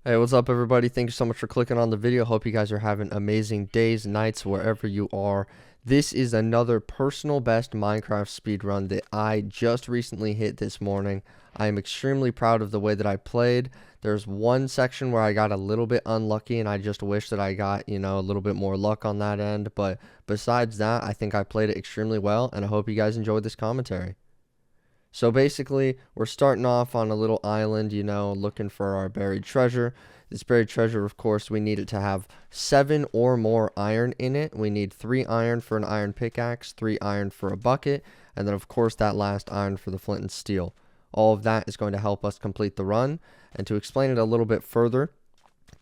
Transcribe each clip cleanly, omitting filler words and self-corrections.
Hey, what's up, everybody? Thank you so much for clicking on the video. Hope you guys are having amazing days, nights, wherever you are. This is another personal best Minecraft speedrun that I just recently hit this morning. I am extremely proud of the way that I played. There's one section where I got a little bit unlucky, and I just wish that I got, a little bit more luck on that end. But besides that, I think I played it extremely well, and I hope you guys enjoyed this commentary. So basically, we're starting off on a little island, looking for our buried treasure. This buried treasure, of course, we need it to have 7 or more iron in it. We need 3 iron for an iron pickaxe, 3 iron for a bucket, and then, of course, that last iron for the flint and steel. All of that is going to help us complete the run. And to explain it a little bit further,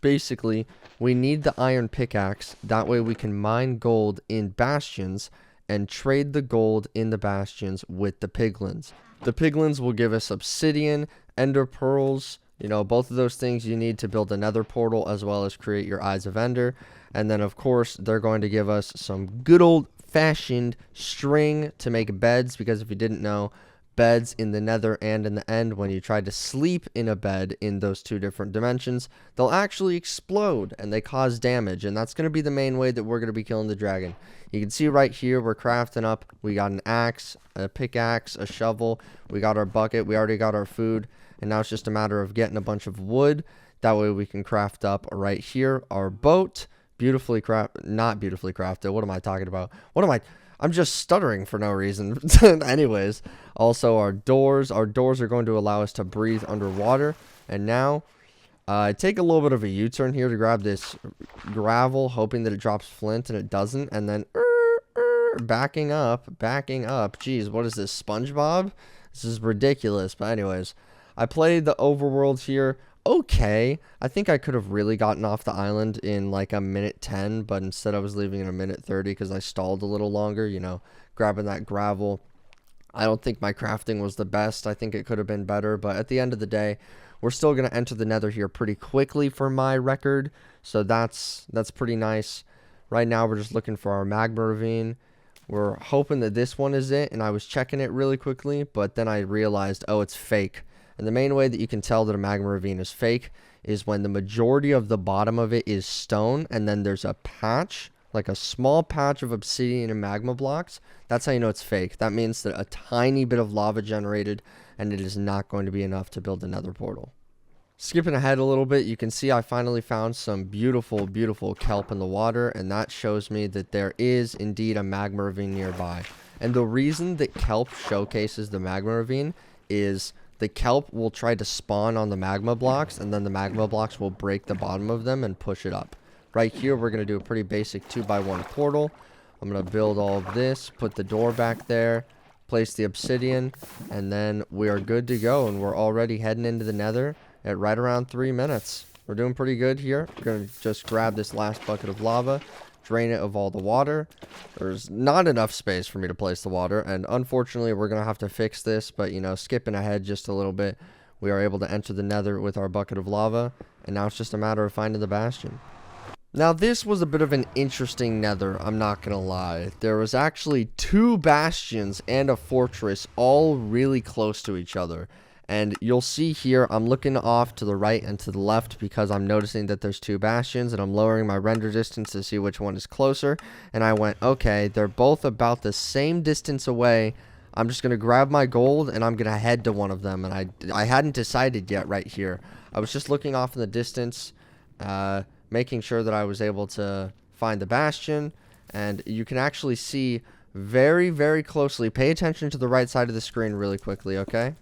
basically, we need the iron pickaxe. That way we can mine gold in bastions and trade the gold in the bastions with the piglins. The piglins will give us obsidian, ender pearls, both of those things you need to build a nether portal as well as create your eyes of ender. And then, of course, they're going to give us some good old-fashioned string to make beds, because if you didn't know, beds in the nether and in the end, when you try to sleep in a bed in those 2 different dimensions, they'll actually explode and they cause damage, and that's going to be the main way that we're going to be killing the dragon. You can see right here we're crafting up. We got an axe, a pickaxe, a shovel, we got our bucket, we already got our food, and now it's just a matter of getting a bunch of wood. That way we can craft up right here our boat. Not beautifully crafted. What am I talking about? I'm just stuttering for no reason. Anyways, also our doors. Our doors are going to allow us to breathe underwater. And now, take a little bit of a U-turn here to grab this gravel, hoping that it drops flint, and it doesn't. And then, backing up. Jeez, what is this, SpongeBob? This is ridiculous. But anyways, I played the overworld here. Okay, I think I could have really gotten off the island in like a minute 10, but instead I was leaving in a minute 30 because I stalled a little longer, grabbing that gravel. I don't think my crafting was the best. I think it could have been better, but at the end of the day, we're still going to enter the nether here pretty quickly for my record, so that's pretty nice. Right now, we're just looking for our magma ravine. We're hoping that this one is it, and I was checking it really quickly, but then I realized, oh, it's fake. And the main way that you can tell that a magma ravine is fake is when the majority of the bottom of it is stone, and then there's a patch, like a small patch of obsidian and magma blocks. That's how you know it's fake. That means that a tiny bit of lava generated, and it is not going to be enough to build another portal. Skipping ahead a little bit, you can see I finally found some beautiful, beautiful kelp in the water, and that shows me that there is indeed a magma ravine nearby. And the reason that kelp showcases the magma ravine is the kelp will try to spawn on the magma blocks, and then the magma blocks will break the bottom of them and push it up. Right here, we're going to do a pretty basic 2x1 portal. I'm going to build all of this, put the door back there, place the obsidian, and then we are good to go, and we're already heading into the nether at right around 3 minutes. We're doing pretty good here. We're going to just grab this last bucket of lava, drain it of all the water. There's not enough space for me to place the water, and unfortunately we're going to have to fix this, but skipping ahead just a little bit, we are able to enter the nether with our bucket of lava, and now it's just a matter of finding the bastion. Now this was a bit of an interesting nether, I'm not going to lie. There was actually 2 bastions and a fortress all really close to each other. And you'll see here, I'm looking off to the right and to the left because I'm noticing that there's 2 bastions, and I'm lowering my render distance to see which one is closer. And I went, okay, they're both about the same distance away. I'm just going to grab my gold, and I'm going to head to one of them. And I hadn't decided yet right here. I was just looking off in the distance, making sure that I was able to find the bastion. And you can actually see very, very closely. Pay attention to the right side of the screen really quickly, okay?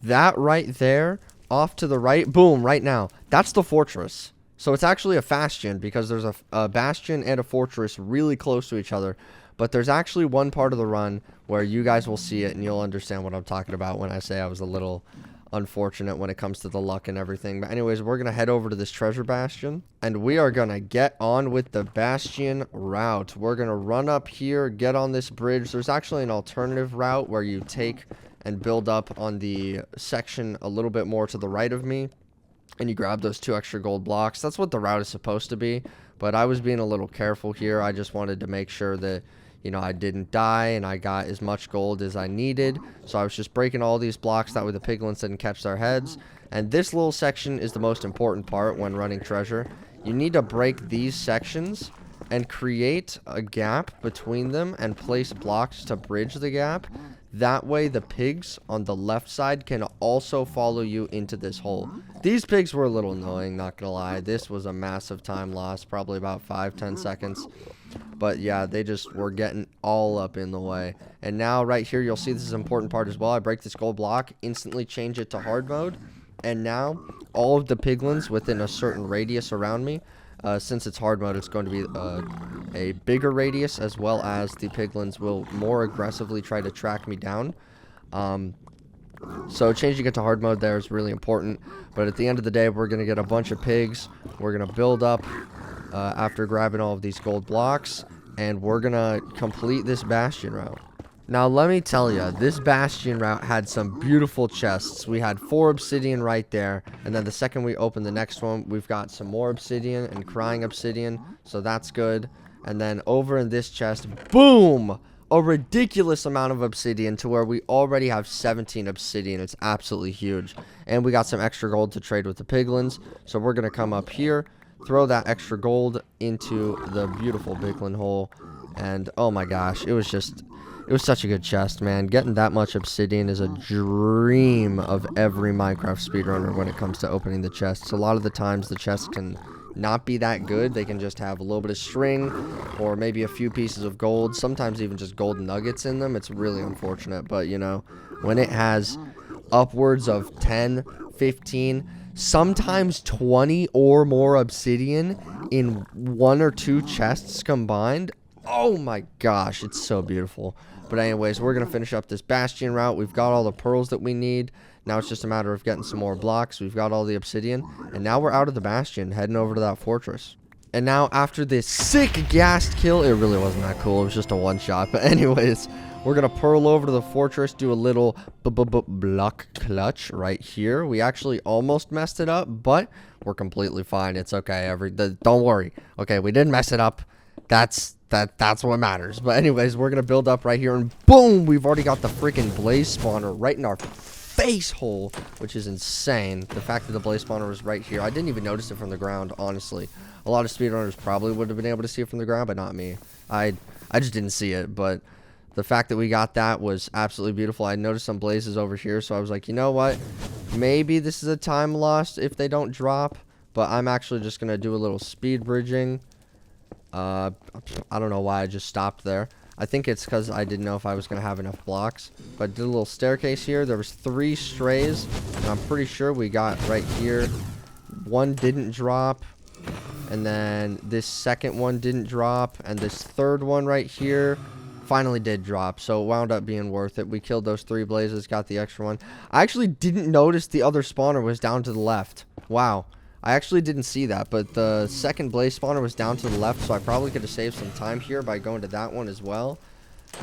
That right there, off to the right, boom, right now, that's the fortress. So it's actually a bastion because there's a bastion and a fortress really close to each other. But there's actually one part of the run where you guys will see it and you'll understand what I'm talking about when I say I was a little unfortunate when it comes to the luck and everything. But anyways, we're going to head over to this treasure bastion, and we are going to get on with the bastion route. We're going to run up here, get on this bridge. There's actually an alternative route where you take and build up on the section a little bit more to the right of me, and you grab those 2 extra gold blocks. That's what the route is supposed to be, but I was being a little careful here. I just wanted to make sure that you know, I didn't die and I got as much gold as I needed. So I was just breaking all these blocks, that way the piglins didn't catch their heads. And this little section is the most important part when running treasure. You need to break these sections and create a gap between them and place blocks to bridge the gap. That way the pigs on the left side can also follow you into this hole. These pigs were a little annoying, not gonna lie. This was a massive time loss, probably about 5-10 seconds. But yeah, they just were getting all up in the way. And now right here, you'll see this is an important part as well. I break this gold block, instantly change it to hard mode. And now all of the piglins within a certain radius around me, since it's hard mode, it's going to be a bigger radius, as well as the piglins will more aggressively try to track me down. So changing it to hard mode there is really important. But at the end of the day, we're going to get a bunch of pigs. We're going to build up after grabbing all of these gold blocks, and we're going to complete this bastion route. Now, let me tell you, this bastion route had some beautiful chests. We had 4 obsidian right there, and then the second we open the next one, we've got some more obsidian and crying obsidian, so that's good. And then over in this chest, boom! A ridiculous amount of obsidian to where we already have 17 obsidian. It's absolutely huge. And we got some extra gold to trade with the piglins, so we're going to come up here, throw that extra gold into the beautiful piglin hole, and oh my gosh, it was such a good chest, man. Getting that much obsidian is a dream of every Minecraft speedrunner when it comes to opening the chests. A lot of the times the chests can not be that good. They can just have a little bit of string or maybe a few pieces of gold, sometimes even just gold nuggets in them. It's really unfortunate, but you know, when it has upwards of 10, 15, sometimes 20 or more obsidian in 1 or 2 chests combined, oh my gosh, it's so beautiful. But anyways, we're going to finish up this bastion route. We've got all the pearls that we need. Now it's just a matter of getting some more blocks. We've got all the obsidian. And now we're out of the bastion, heading over to that fortress. And now after this sick gassed kill, it really wasn't that cool. It was just a one-shot. But anyways, we're going to pearl over to the fortress, do a little block clutch right here. We actually almost messed it up, but we're completely fine. It's okay. Don't worry. Okay, we didn't mess it up. That's what matters. But anyways, we're gonna build up right here, and boom, we've already got the freaking blaze spawner right in our face hole, which is insane. The fact that the blaze spawner was right here, I didn't even notice it from the ground, honestly. A lot of speedrunners probably would have been able to see it from the ground, but not me. I just didn't see it. But the fact that we got that was absolutely beautiful. I noticed some blazes over here, so I was like, you know what, maybe this is a time lost if they don't drop. But I'm actually just gonna do a little speed bridging. I don't know why I just stopped there. I think it's because I didn't know if I was going to have enough blocks. But I did a little staircase here. There was 3 strays, and I'm pretty sure we got right here. 1 didn't drop, and then this second one didn't drop, and this third one right here finally did drop. So it wound up being worth it. We killed those 3 blazes, got the extra one. I actually didn't notice the other spawner was down to the left. Wow. I actually didn't see that, but the second blaze spawner was down to the left, so I probably could have saved some time here by going to that one as well.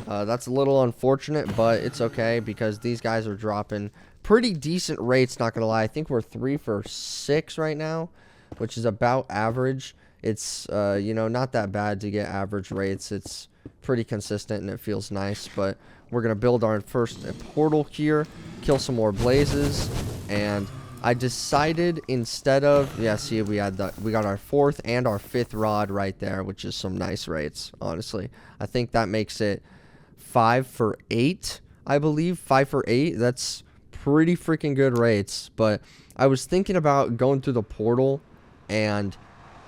That's a little unfortunate, but it's okay because these guys are dropping pretty decent rates, not going to lie. I think we're 3 for 6 right now, which is about average. It's, you know, not that bad to get average rates. It's pretty consistent and it feels nice, but we're going to build our first portal here, kill some more blazes, and I decided instead of, yeah, see, we got our 4th and our 5th rod right there, which is some nice rates, honestly. I think that makes it 5 for 8, I believe. 5 for 8, that's pretty freaking good rates. But I was thinking about going through the portal and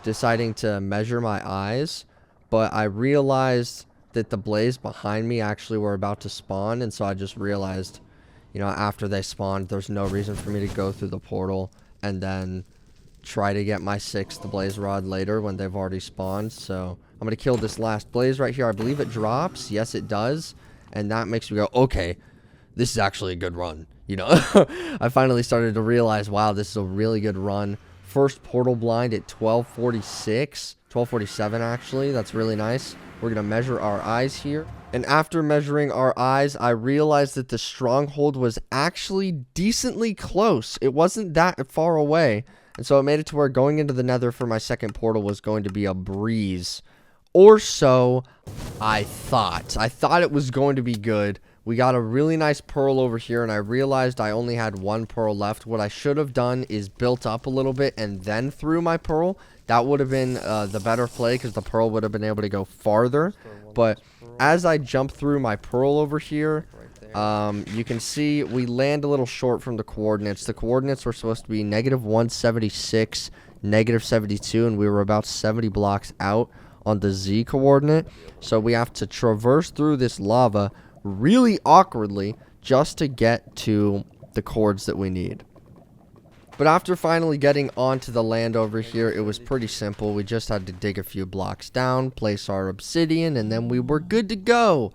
deciding to measure my eyes, but I realized that the blaze behind me actually were about to spawn, and so I just realized, you know, after they spawned, there's no reason for me to go through the portal and then try to get my 6th blaze rod later when they've already spawned. So I'm going to kill this last blaze right here. I believe it drops. Yes, it does. And that makes me go, okay, this is actually a good run. You know, I finally started to realize, wow, this is a really good run. First portal blind at 1246, 1247 actually. That's really nice. We're going to measure our eyes here. And after measuring our eyes, I realized that the stronghold was actually decently close. It wasn't that far away. And so it made it to where going into the nether for my second portal was going to be a breeze. Or so I thought. I thought it was going to be good. We got a really nice pearl over here, and I realized I only had one pearl left. What I should have done is built up a little bit and then threw my pearl. That would have been the better play because the pearl would have been able to go farther. But as I jump through my pearl over here, you can see we land a little short from the coordinates. The coordinates were supposed to be -176, -72, and we were about 70 blocks out on the Z coordinate. So we have to traverse through this lava really awkwardly just to get to the chords that we need. But after finally getting onto the land over here, it was pretty simple. We just had to dig a few blocks down, place our obsidian, and then we were good to go.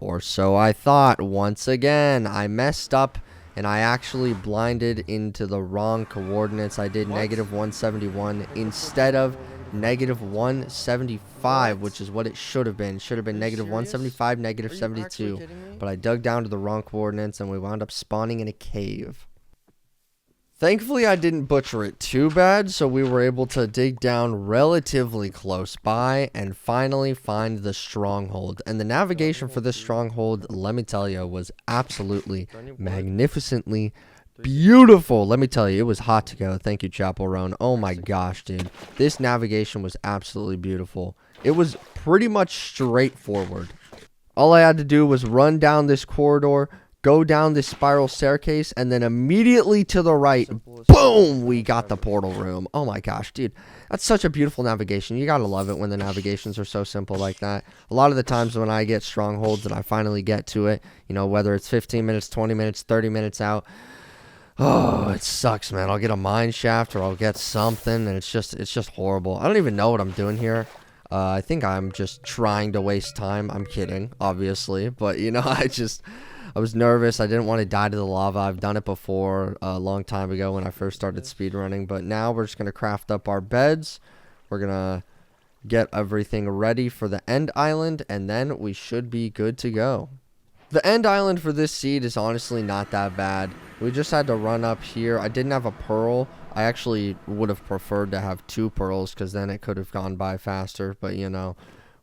Or so I thought. Once again, I messed up, and I actually blinded into the wrong coordinates. I did -171 instead of -175, which is what it should have been. Should have been -175, -72. But I dug down to the wrong coordinates, and we wound up spawning in a cave. Thankfully, I didn't butcher it too bad, so we were able to dig down relatively close by and finally find the stronghold. And the navigation for this stronghold, let me tell you, was absolutely magnificently beautiful. Let me tell you, it was hot to go. Thank you, Chapel Roan. Oh my gosh, dude. This navigation was absolutely beautiful. It was pretty much straightforward. All I had to do was run down this corridor, go down this spiral staircase, and then immediately to the right, boom, we got the portal room. Oh my gosh, dude. That's such a beautiful navigation. You gotta love it when the navigations are so simple like that. A lot of the times when I get strongholds and I finally get to it, you know, whether it's 15 minutes, 20 minutes, 30 minutes out, oh, it sucks, man. I'll get a mine shaft or I'll get something, and it's just horrible. I don't even know what I'm doing here. I think I'm just trying to waste time. I'm kidding, obviously, but you know, I was nervous. I didn't want to die to the lava. I've done it before a long time ago when I first started speedrunning, but now we're just going to craft up our beds. We're going to get everything ready for the end island, and then we should be good to go. The end island for this seed is honestly not that bad. We just had to run up here. I didn't have a pearl. I actually would have preferred to have 2 pearls because then it could have gone by faster, but you know,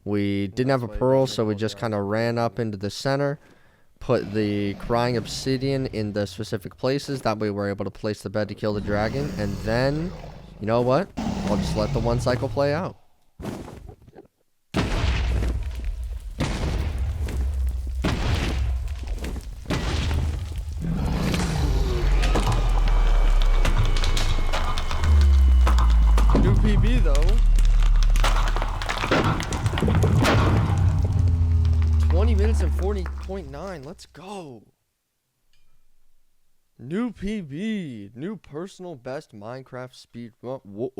we didn't have a pearl, so we just kind of ran up into the center, put the crying obsidian in the specific places. That way we're able to place the bed to kill the dragon. And then, you know what? I'll just let the one cycle play out. New PB though. 20 minutes and 40.9. Let's go. New PB. New personal best Minecraft speed. I don't know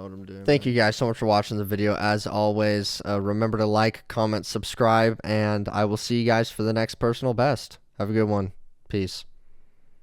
what I'm doing. Thank you guys so much for watching the video. As always, remember to like, comment, subscribe, and I will see you guys for the next personal best. Have a good one. Peace.